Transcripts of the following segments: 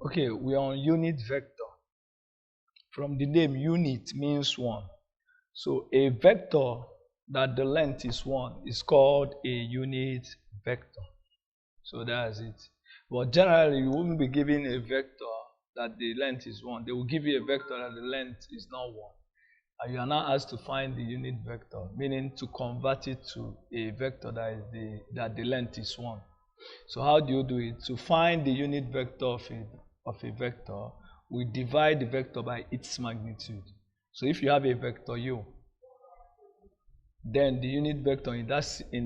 Okay, we are on unit vector. From the name, unit means one. So a vector that the length is 1 is called a unit vector. So that's it. But generally, you won't be given a vector that the length is 1. They will give you a vector that the length is not 1. And you are now asked to find the unit vector, meaning to convert it to a vector that the length is 1. So how do you do it? To find the unit vector of a vector, we divide the vector by its magnitude. So if you have a vector u, then the unit vector in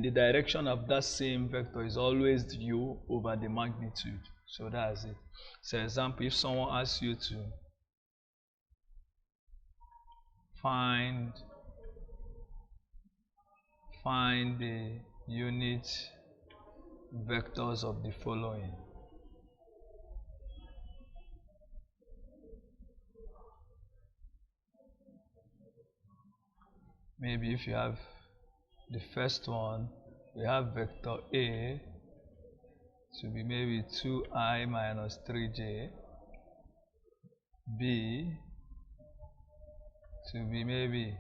the direction of that same vector is always u over the magnitude. So that's it. So example, if someone asks you to find the unit vectors of the following. Maybe if you have the first one, we have vector A to be maybe 2i minus 3j, B to be maybe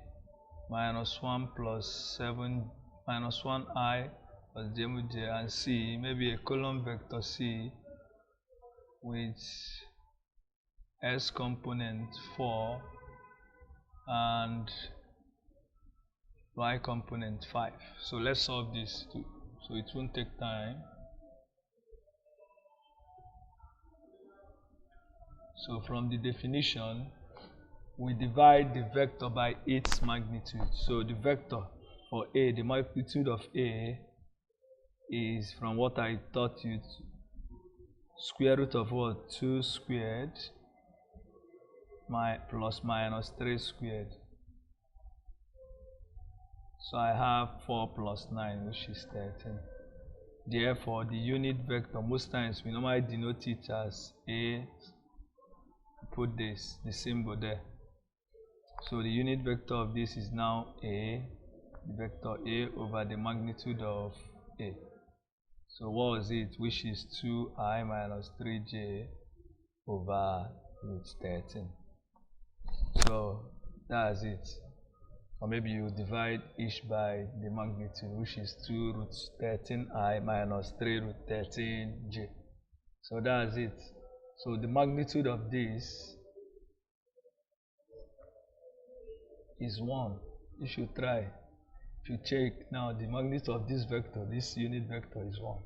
minus 1 plus 7 minus 1i plus j, and C maybe a column vector C with s component 4 and y component 5. So let's solve this too, so it won't take time. So from the definition, we divide the vector by its magnitude. So the vector for A, the magnitude of A is, from what I taught you, square root of what? 2 squared plus minus 3 squared. So I have 4 plus 9, which is 13. Therefore, the unit vector, most times we normally denote it as A. Put the symbol there. So the unit vector of this is now A, the vector A over the magnitude of A. So what was it? Which is 2i minus 3j over root 13. So that's it. Or maybe you divide each by the magnitude, which is 2 root 13i minus 3 root 13j. So that's it. So the magnitude of this is 1. You should try. If you check now, the magnitude of this vector, this unit vector, is 1.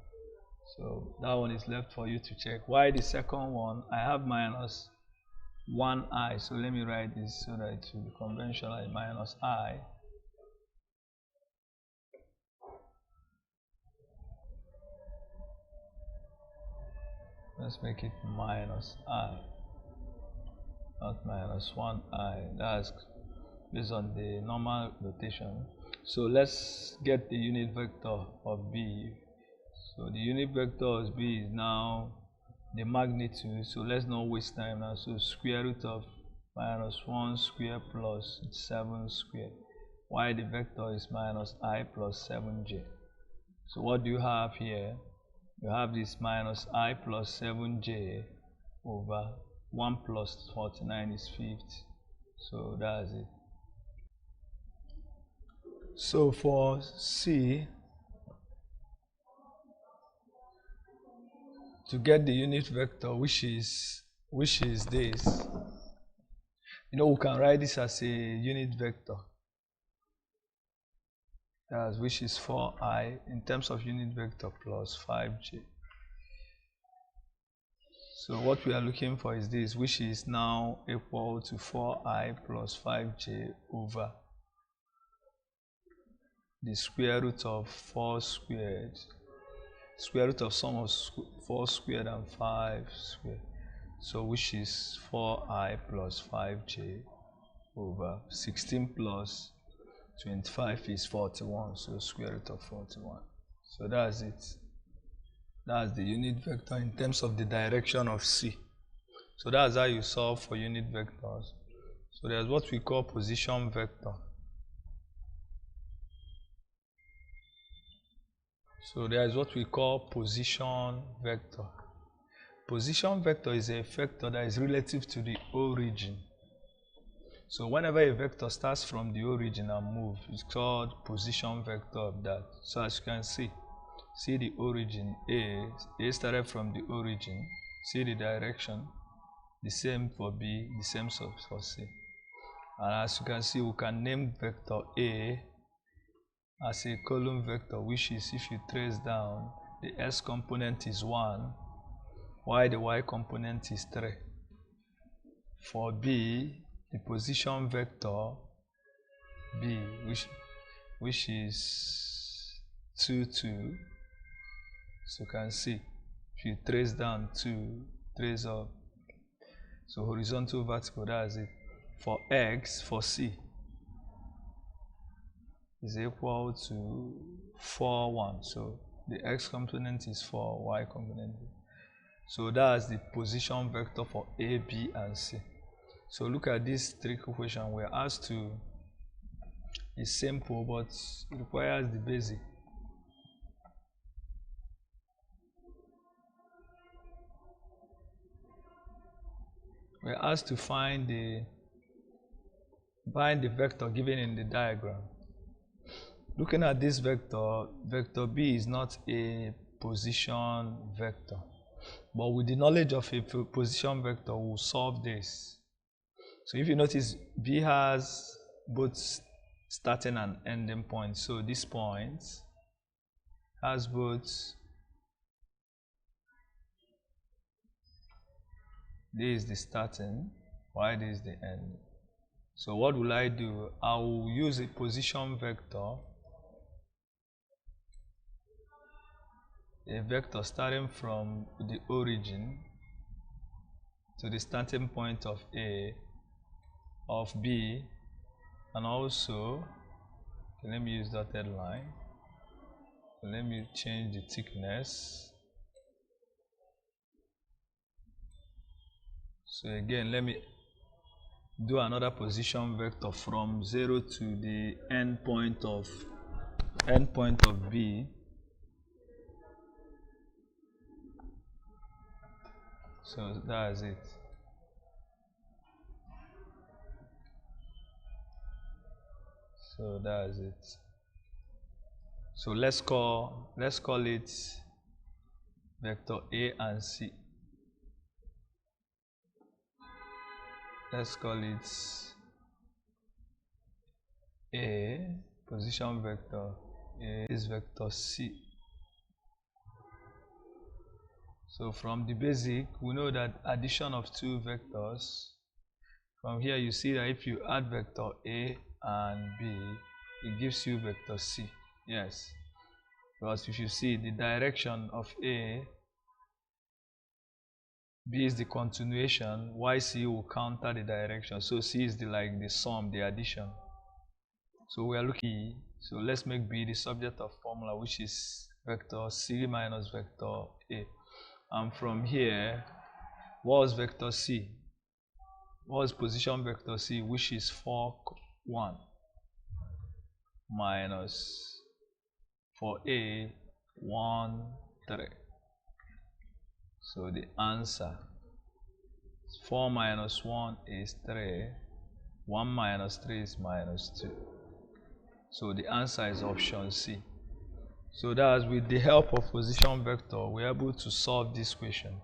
So that one is left for you to check. Why the second one? I have minus 1i. So let me write this so that it will be conventional. Minus I. Let's make it minus I, not minus 1i. That's based on the normal notation. So let's get the unit vector of B. So the unit vector of B is now the magnitude. So let's not waste time now. So square root of minus 1 square plus 7 square. Why the vector is minus I plus 7j. So what do you have here? You have this minus I plus 7j over 1 plus 49 is 50. So that's it. So for C, to get the unit vector, which is this, we can write this as a unit vector, which is 4i in terms of unit vector plus 5j. So what we are looking for is this, which is now equal to 4i plus 5j over the square root of 4 squared, square root of sum of 4 squared and 5 squared. So which is 4i plus 5j over 16 plus 25 is 41. So square root of 41. So that's it. That's the unit vector in terms of the direction of C. So that's how you solve for unit vectors. So there's what we call position vector. So there is what we call position vector. position vector is a vector that is relative to the origin. So whenever a vector starts from the origin and moves, it's called position vector of that. So as you can see the origin A started from the origin, see the direction, the same for B, the same for C. And as you can see, we can name vector A as a column vector, which is, if you trace down, the x component is 1, while the y component is 3. For B, the position vector B, which is 2, 2. So you can see, if you trace down 2, trace up, so horizontal, vertical, that's it. For x, for C, is equal to 4, 1. So the x component is 4, y component. So that's the position vector for A, B, and C. So look at this trick equation. We're asked to, it's simple, but it requires the basic. We're asked to find the vector given in the diagram. Looking at this vector, vector B is not a position vector. But with the knowledge of a position vector, we'll solve this. So if you notice, B has both starting and ending points. So this point has both, this is the starting, while this is the end. So what will I do? I will use a position vector, a vector starting from the origin to the starting point of A, of B, and also, let me use dotted line. Let me change the thickness. So again, let me do another position vector from 0 to the end point of B. So that's it. So that's it. So let's call it vector A and C. Let's call it A, position vector A is vector C. So from the basic, we know that addition of two vectors, from here you see that if you add vector A and B, it gives you vector C. Yes, because if you see the direction of A, B is the continuation, while C will counter the direction. So C is the sum, the addition. So we are looking, so let's make B the subject of formula, which is vector C minus vector A. And from here, what was vector C? What was position vector C, which is 4, 1 minus for A 1, 3. So the answer is 4 minus 1 is 3. 1 minus 3 is minus 2. So the answer is option C. So that's with the help of position vector, we're able to solve this question.